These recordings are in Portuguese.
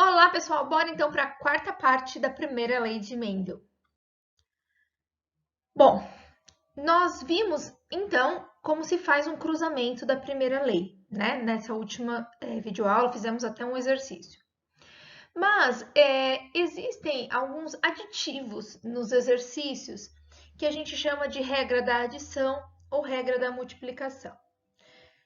Olá, pessoal! Bora então para a quarta parte da primeira lei de Mendel. Bom, nós vimos então como se faz um cruzamento da primeira lei, né? Nessa última videoaula fizemos até um exercício. Mas existem alguns aditivos nos exercícios que a gente chama de regra da adição ou regra da multiplicação.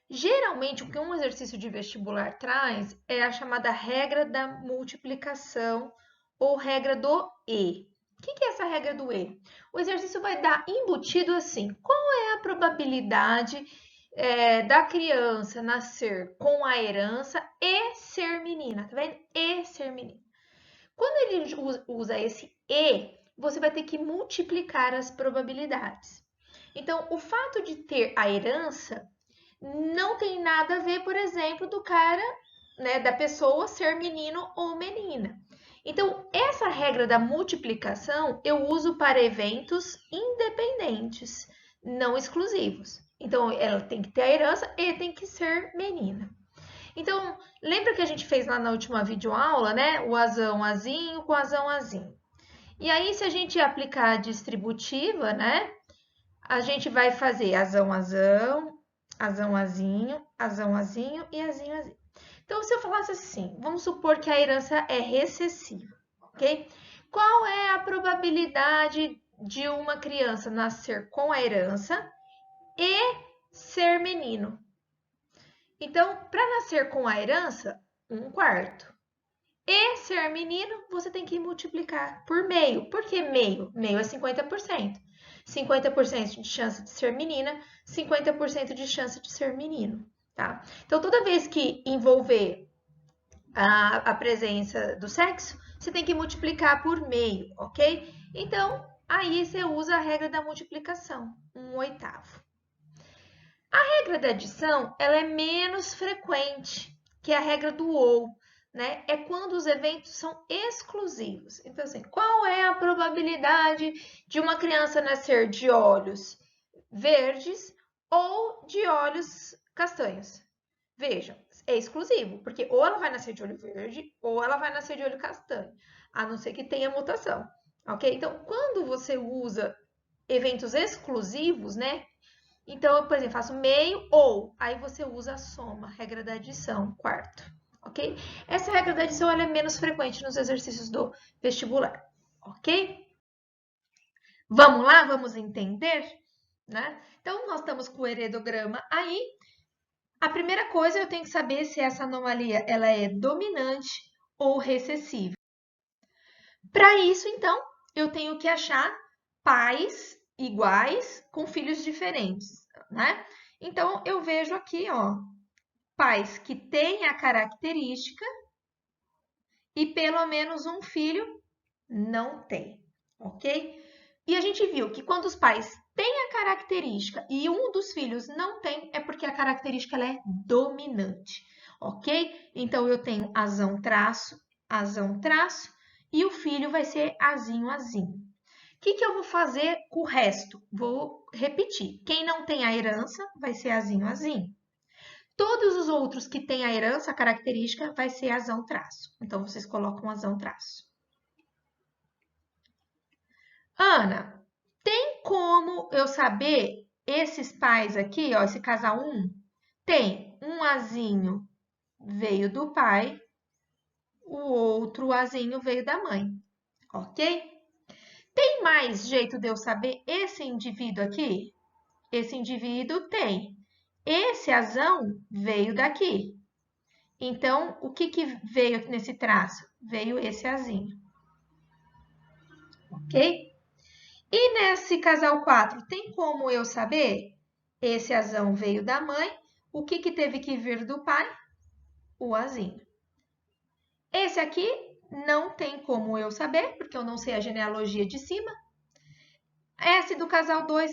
Geralmente, o que um exercício de vestibular traz é a chamada regra da multiplicação ou regra do E. O que é essa regra do E? O exercício vai dar embutido assim: qual é a probabilidade da criança nascer com a herança e ser menina? Tá vendo? E ser menina. Quando ele usa esse E, você vai ter que multiplicar as probabilidades. Então, o fato de ter a herança não tem nada a ver, por exemplo, do cara, né, da pessoa ser menino ou menina. Então, essa regra da multiplicação eu uso para eventos independentes, não exclusivos. Então, ela tem que ter a herança e tem que ser menina. Então, lembra que a gente fez lá na última videoaula, né? O azão, azinho com azão, azinho. E aí, se a gente aplicar a distributiva, né? A gente vai fazer azão, azão, azão, azinho, azão, azinho e azinho, azinho. Então, se eu falasse assim, vamos supor que a herança é recessiva, ok? Qual é a probabilidade de uma criança nascer com a herança e ser menino? Então, para nascer com a herança, 1/4. E ser menino, você tem que multiplicar por meio. Por que meio? Meio é 50%. 50% de chance de ser menina, 50% de chance de ser menino, tá? Então, toda vez que envolver a presença do sexo, você tem que multiplicar por meio, ok? Então, aí você usa a regra da multiplicação, 1/8. A regra da adição, ela é menos frequente que a regra do ou, né? É quando os eventos são exclusivos. Então, assim, qual é a probabilidade de uma criança nascer de olhos verdes ou de olhos castanhos? Vejam, é exclusivo, porque ou ela vai nascer de olho verde ou ela vai nascer de olho castanho, a não ser que tenha mutação, ok? Então, quando você usa eventos exclusivos, né? Então, eu, por exemplo, faço meio ou, aí você usa a soma, regra da adição, 1/4, ok? Essa regra da adição ela é menos frequente nos exercícios do vestibular, ok? Vamos lá, vamos entender, né? Então, nós estamos com o heredograma aí. A primeira coisa eu tenho que saber se essa anomalia ela é dominante ou recessiva. Para isso, então, eu tenho que achar pais iguais com filhos diferentes, né? Então, eu vejo aqui, ó, pais que têm a característica e pelo menos um filho não tem, ok? E a gente viu que quando os pais têm a característica e um dos filhos não tem, é porque a característica ela é dominante, ok? Então, eu tenho azão, traço, e o filho vai ser azinho, azinho. O que eu vou fazer com o resto? Vou repetir. Quem não tem a herança vai ser azinho, azinho. Todos os outros que têm a herança, a característica, vai ser azão, traço. Então, vocês colocam azão, traço. Ana, tem como eu saber esses pais aqui, ó, esse casal 1? Tem um azinho veio do pai, o outro azinho veio da mãe, ok? Tem mais jeito de eu saber esse indivíduo aqui? Esse indivíduo tem. Esse azão veio daqui. Então, o que veio nesse traço? Veio esse azinho, ok? E nesse casal 4, tem como eu saber? Esse azão veio da mãe. O que teve que vir do pai? O azinho. Esse aqui não tem como eu saber, porque eu não sei a genealogia de cima. Esse do casal 2,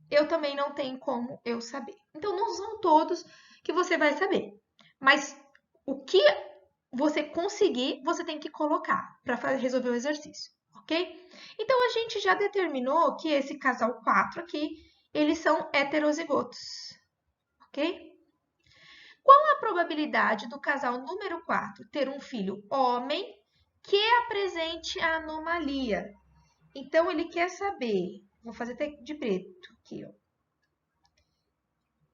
eu também não tenho como eu saber. Então, não são todos que você vai saber. Mas o que você conseguir, você tem que colocar para resolver o exercício, ok? Então, a gente já determinou que esse casal 4 aqui, eles são heterozigotos, ok? Qual a probabilidade do casal número 4 ter um filho homem que apresente a anomalia? Então, ele quer saber, vou fazer até de preto aqui, ó.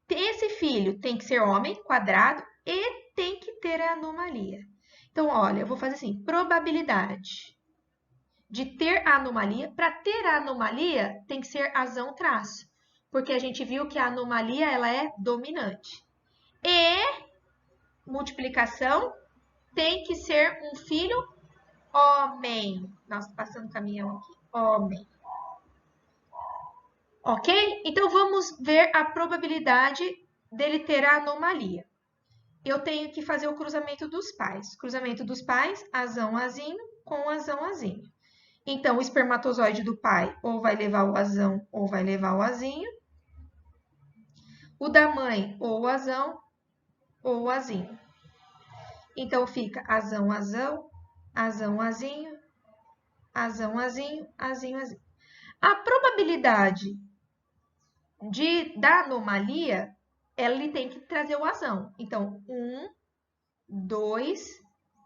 Esse filho tem que ser homem, quadrado, e tem que ter a anomalia. Então, olha, eu vou fazer assim, probabilidade de ter a anomalia. Para ter a anomalia, tem que ser azão traço, porque a gente viu que a anomalia ela é dominante. E multiplicação tem que ser um filho homem. Nossa, passando caminhão aqui. Homem. Ok? Então, vamos ver a probabilidade dele ter a anomalia. Eu tenho que fazer o cruzamento dos pais. Cruzamento dos pais, azão, azinho, com azão, azinho. Então, o espermatozoide do pai ou vai levar o azão ou vai levar o azinho. O da mãe, ou o azão ou o azinho. Então, fica azão, azão, azão, azinho, azão, azinho, azinho, azinho. A probabilidade da anomalia, ele tem que trazer o azão. Então, 1, 2,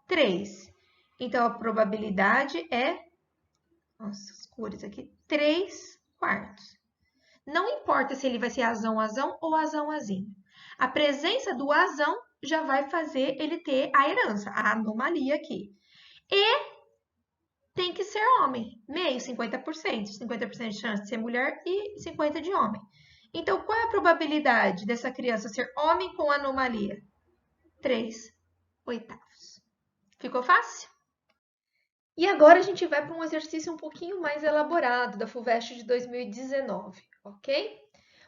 3. Então, a probabilidade é, nossa, as cores aqui, 3 quartos. Não importa se ele vai ser azão, azão ou azão, azinho. A presença do azão já vai fazer ele ter a herança, a anomalia aqui. E tem que ser homem, meio, 50%. 50% de chance de ser mulher e 50% de homem. Então, qual é a probabilidade dessa criança ser homem com anomalia? 3/8. Ficou fácil? E agora a gente vai para um exercício um pouquinho mais elaborado da FUVEST de 2019, ok?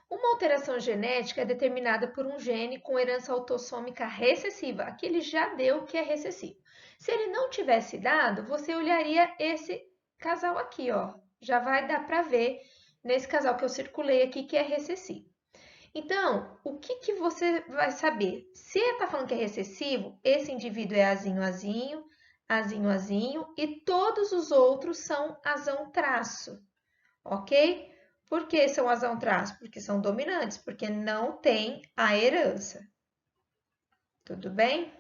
Uma alteração genética é determinada por um gene com herança autossômica recessiva. Aqui ele já deu que é recessivo. Se ele não tivesse dado, você olharia esse casal aqui, ó. Já vai dar para ver nesse casal que eu circulei aqui que é recessivo. Então, o que você vai saber? Se está falando que é recessivo, esse indivíduo é azinho, azinho, azinho, azinho, e todos os outros são azão traço, ok? Por que são azão traço? Porque são dominantes, porque não tem a herança. Tudo bem?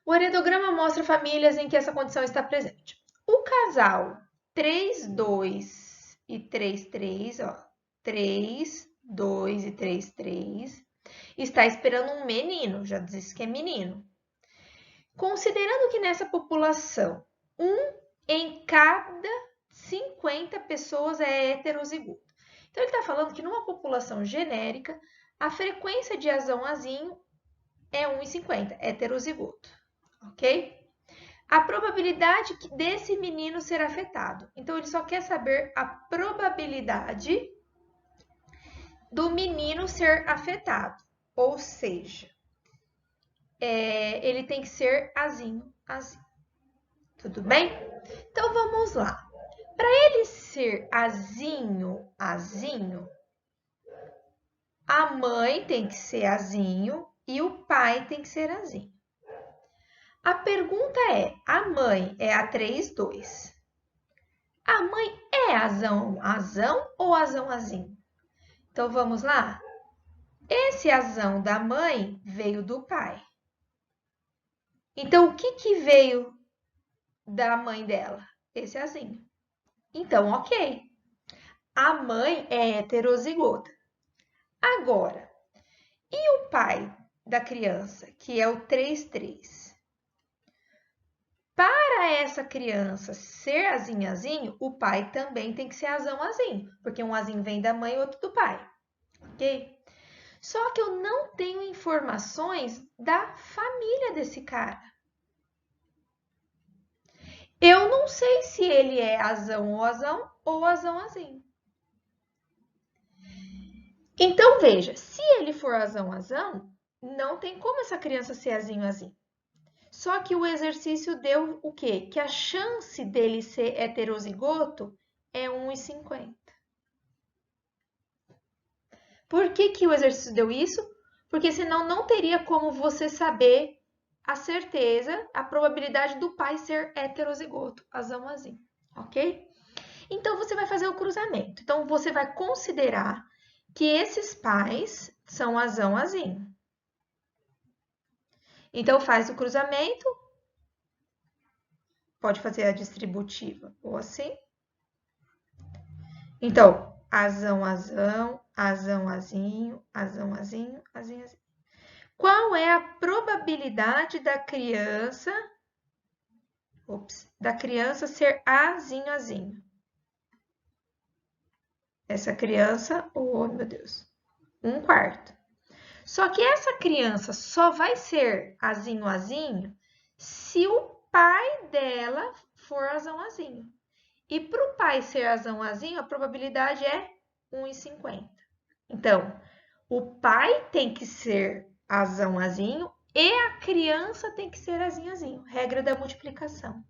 O heredograma mostra famílias em que essa condição está presente. O casal 3, 2 e 3, 3, ó, 3, 2 e 3, 3, está esperando um menino, já disse que é menino. Considerando que nessa população, 1 em cada 50 pessoas é heterozigoto. Então, ele está falando que numa população genérica, a frequência de azão-azinho é 1 em 50, heterozigoto, ok? A probabilidade desse menino ser afetado. Então, ele só quer saber a probabilidade do menino ser afetado, ou seja, ele tem que ser azinho, azinho. Tudo bem? Então, vamos lá. Para ele ser azinho, azinho, a mãe tem que ser azinho e o pai tem que ser azinho. A pergunta é, a mãe é a 3, 2. A mãe é azão, azão ou azão, azinho? Então, vamos lá? Esse azão da mãe veio do pai. Então, o que veio da mãe dela? Esse azinho. Então, ok. A mãe é heterozigota. Agora, e o pai da criança, que é o 3, 3? Para essa criança ser azinho, azinho, o pai também tem que ser azão, azinho, porque um azinho vem da mãe e outro do pai, ok? Só que eu não tenho informações da família desse cara. Eu não sei se ele é azão ou azão, azinho. Então, veja, se ele for azão, azão, não tem como essa criança ser azinho, azinho. Só que o exercício deu o quê? Que a chance dele ser heterozigoto é 1 em 50. Por que o exercício deu isso? Porque senão não teria como você saber a certeza, a probabilidade do pai ser heterozigoto, azão, azinho, ok? Então, você vai fazer o cruzamento. Então, você vai considerar que esses pais são azão, azinho. Então, faz o cruzamento, pode fazer a distributiva ou assim. Então, azão, azão, azão, azinho, azão, azinho, azinho, azinho. Qual é a probabilidade da criança ser azinho, azinho? Essa criança, oh meu Deus, 1/4. Só que essa criança só vai ser azinho, azinho se o pai dela for azão, azinho. E para o pai ser azão, azinho, a probabilidade é 1/50. Então, o pai tem que ser azão, azinho e a criança tem que ser azinho, azinho. Regra da multiplicação.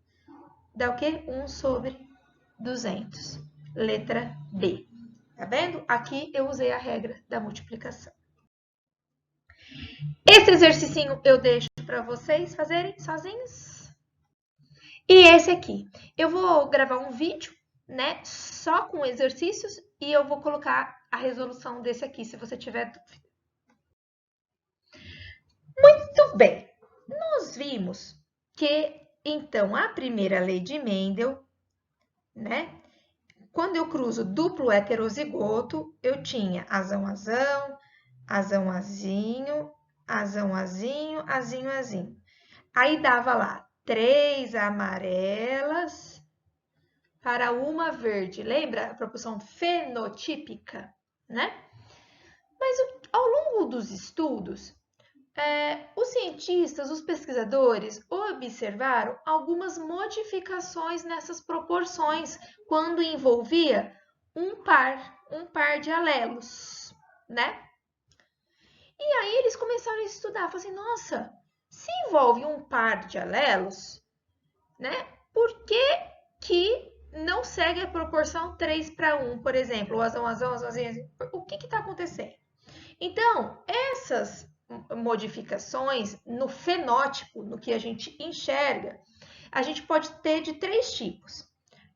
Dá o quê? 1/200. Letra B. Tá vendo? Aqui eu usei a regra da multiplicação. Esse exercício eu deixo para vocês fazerem sozinhos. E esse aqui, eu vou gravar um vídeo, né, só com exercícios e eu vou colocar a resolução desse aqui, se você tiver dúvida. Muito bem. Nós vimos que, então, a primeira lei de Mendel, né, quando eu cruzo duplo heterozigoto, eu tinha azão, azão, azão, azinho, azão, azinho, azinho, azinho. Aí dava lá 3 amarelas para uma verde. Lembra a proporção fenotípica, né? Mas ao longo dos estudos, os cientistas, os pesquisadores observaram algumas modificações nessas proporções quando envolvia um par de alelos, né? E aí eles começaram a estudar, falaram assim, nossa, se envolve um par de alelos, né? Por que não segue a proporção 3/1, por exemplo, o azão, azão, azãozinho, azão. O que está acontecendo? Então, essas modificações no fenótipo, no que a gente enxerga, a gente pode ter de 3 tipos.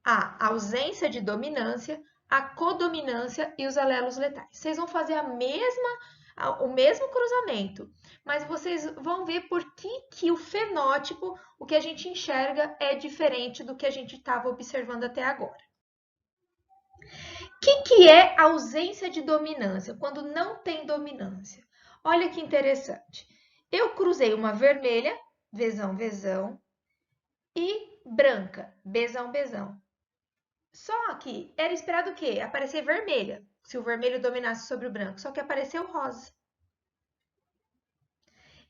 A ausência de dominância, a codominância e os alelos letais. Vocês vão fazer o mesmo cruzamento, mas vocês vão ver por que o fenótipo, o que a gente enxerga, é diferente do que a gente estava observando até agora. O que é ausência de dominância? Quando não tem dominância. Olha que interessante. Eu cruzei uma vermelha, Vzão, Vzão, e branca, Bzão, Bzão. Só que era esperado o quê? Aparecer vermelha, se o vermelho dominasse sobre o branco. Só que apareceu rosa.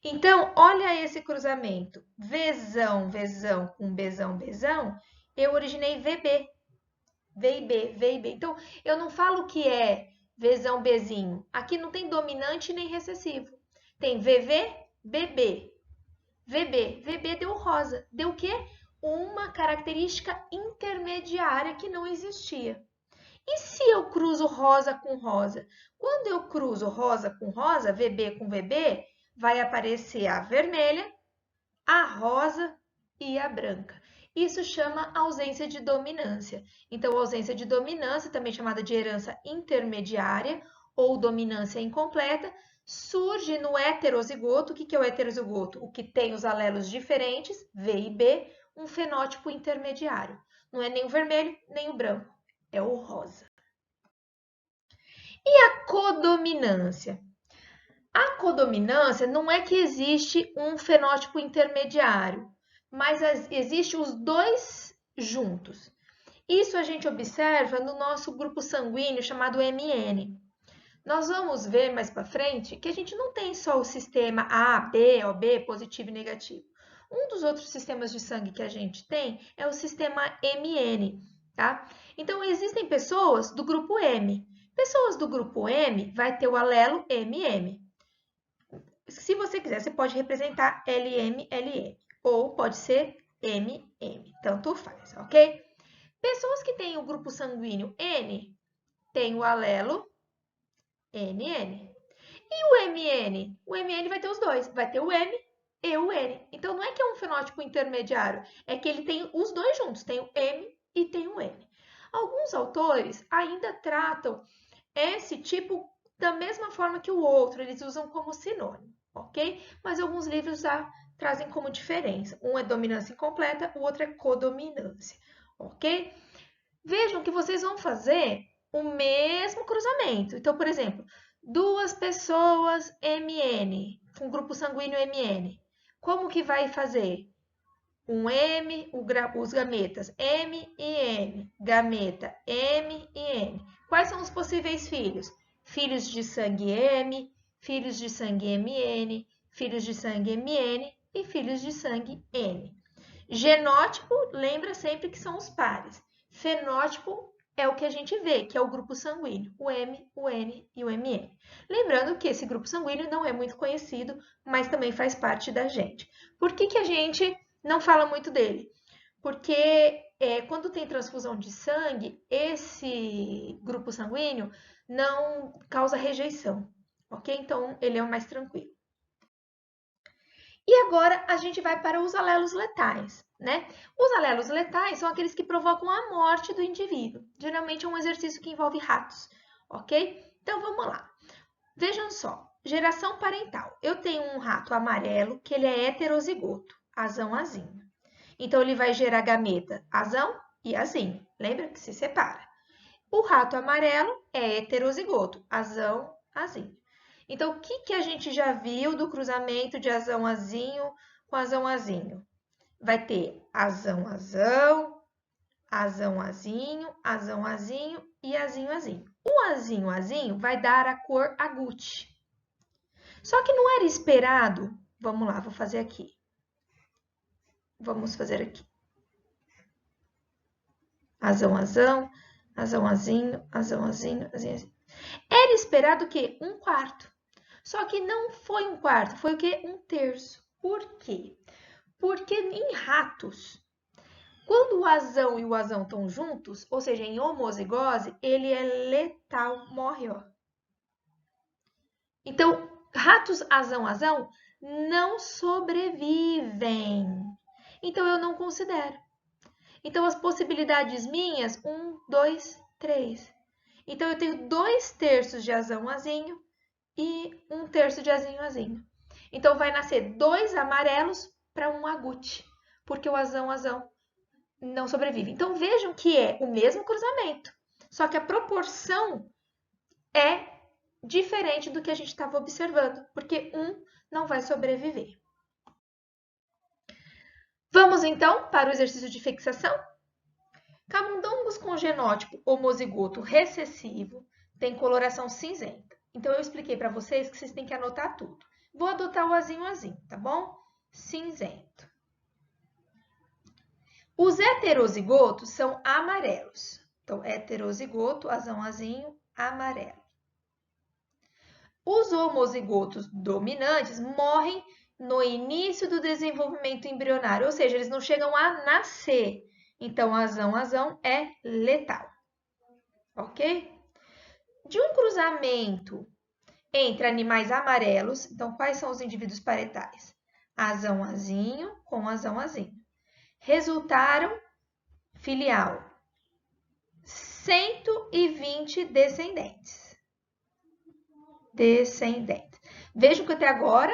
Então, olha esse cruzamento. Vzão, Vzão com Bzão, Bzão, eu originei VB. V e B, V e B. Então, eu não falo que é Vzão, Bzinho. Aqui não tem dominante nem recessivo. Tem VV, BB. VB, VB deu rosa. Deu o quê? Uma característica intermediária que não existia. E se eu cruzo rosa com rosa? Quando eu cruzo rosa com rosa, VB com VB, vai aparecer a vermelha, a rosa e a branca. Isso chama ausência de dominância. Então, ausência de dominância, também chamada de herança intermediária ou dominância incompleta, surge no heterozigoto. O que é o heterozigoto? O que tem os alelos diferentes, V e B, um fenótipo intermediário. Não é nem o vermelho, nem o branco, é o rosa. E a codominância? A codominância não é que existe um fenótipo intermediário, mas existe os dois juntos. Isso a gente observa no nosso grupo sanguíneo chamado MN. Nós vamos ver mais para frente que a gente não tem só o sistema A, B, OB, positivo e negativo. Um dos outros sistemas de sangue que a gente tem é o sistema MN, tá? Então, existem pessoas do grupo M. Pessoas do grupo M vai ter o alelo MM. Se você quiser, você pode representar LM, LM, ou pode ser MM, tanto faz, ok? Pessoas que têm o grupo sanguíneo N, tem o alelo NN. E o MN? O MN vai ter os dois, vai ter o M e o N. Então, não é que é um fenótipo intermediário, é que ele tem os dois juntos, tem o M e tem o N. Alguns autores ainda tratam esse tipo da mesma forma que o outro, eles usam como sinônimo, ok? Mas alguns livros já trazem como diferença. Um é dominância incompleta, o outro é codominância, ok? Vejam que vocês vão fazer o mesmo cruzamento. Então, por exemplo, duas pessoas MN, com grupo sanguíneo MN. Como que vai fazer? Um M, os gametas M e N, gameta M e N. Quais são os possíveis filhos? Filhos de sangue M, filhos de sangue MN, filhos de sangue MN e filhos de sangue N. Genótipo, lembra sempre que são os pares. Fenótipo é o que a gente vê, que é o grupo sanguíneo, o M, o N e o MN. Lembrando que esse grupo sanguíneo não é muito conhecido, mas também faz parte da gente. Por que a gente não fala muito dele? Porque quando tem transfusão de sangue, esse grupo sanguíneo não causa rejeição, ok? Então, ele é o mais tranquilo. E agora a gente vai para os alelos letais, né? Os alelos letais são aqueles que provocam a morte do indivíduo. Geralmente é um exercício que envolve ratos, ok? Então vamos lá. Vejam só, geração parental. Eu tenho um rato amarelo que ele é heterozigoto, azão, azinho. Então ele vai gerar gameta azão e azinho. Lembra que se separa. O rato amarelo é heterozigoto, azão, azinho. Então, o que a gente já viu do cruzamento de azão-azinho com azão-azinho? Vai ter azão-azão, azão-azinho, azão-azinho e azinho-azinho. O azinho-azinho vai dar a cor agute. Só que não era esperado. Vamos lá, vou fazer aqui. Vamos fazer aqui. Azão-azão, azão-azinho, azão-azinho, azinho-azinho. Era esperado que 1/4. Só que não foi 1/4, foi o quê? 1/3. Por quê? Porque em ratos, quando o azão e o azão estão juntos, ou seja, em homozigose, ele é letal, morre, ó. Então, ratos azão-azão não sobrevivem. Então, eu não considero. Então, as possibilidades minhas, 1, 2, 3. Então, eu tenho 2/3 de azão-azinho e 1/3 de azinho-azinho. Então, vai nascer 2 amarelos para 1 agute, porque o azão-azão não sobrevive. Então, vejam que é o mesmo cruzamento, só que a proporção é diferente do que a gente estava observando, porque um não vai sobreviver. Vamos, então, para o exercício de fixação? Camundongos com genótipo homozigoto recessivo têm coloração cinzenta. Então, eu expliquei para vocês que vocês têm que anotar tudo. Vou adotar o azinho-azinho, tá bom? Cinzento. Os heterozigotos são amarelos. Então, heterozigoto, azão-azinho, amarelo. Os homozigotos dominantes morrem no início do desenvolvimento embrionário, ou seja, eles não chegam a nascer. Então, azão-azão é letal. Ok? De um cruzamento entre animais amarelos, então, quais são os indivíduos parentais? Azão-azinho com azão-azinho. Resultaram filial 120 descendentes. Vejam que até agora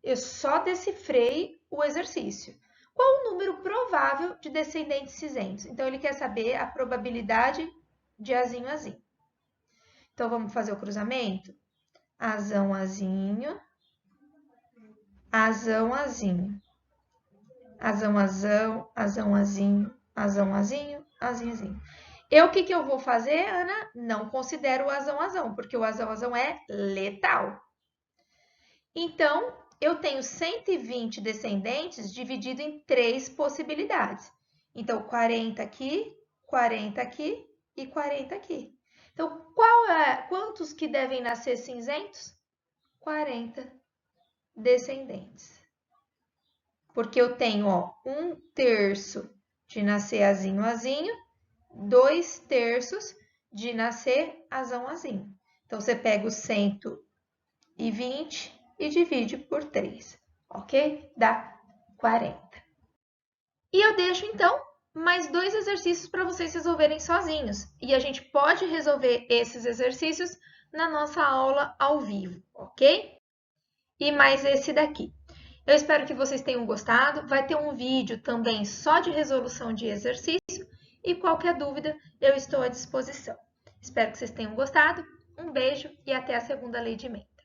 eu só decifrei o exercício. Qual o número provável de descendentes cinzentos? Então, ele quer saber a probabilidade de azinho-azinho. Então, vamos fazer o cruzamento? Azão-azinho, azão-azinho. Azão-azão, azão-azinho, azão-azinho, azinho-azinho. O que eu vou fazer, Ana? Não considero o azão-azão, porque o azão-azão é letal. Então, eu tenho 120 descendentes dividido em 3 possibilidades. Então, 40 aqui, 40 aqui e 40 aqui. Então, quantos que devem nascer cinzentos? 40 descendentes. Porque eu tenho, ó, 1/3 de nascer azinho-azinho, 2/3 de nascer azão-azinho. Então, você pega os 120 e divide por 3, ok? Dá 40. E eu deixo, então, mais 2 exercícios para vocês resolverem sozinhos. E a gente pode resolver esses exercícios na nossa aula ao vivo, ok? E mais esse daqui. Eu espero que vocês tenham gostado. Vai ter um vídeo também só de resolução de exercício e qualquer dúvida eu estou à disposição. Espero que vocês tenham gostado. Um beijo e até a segunda lei de Mendel.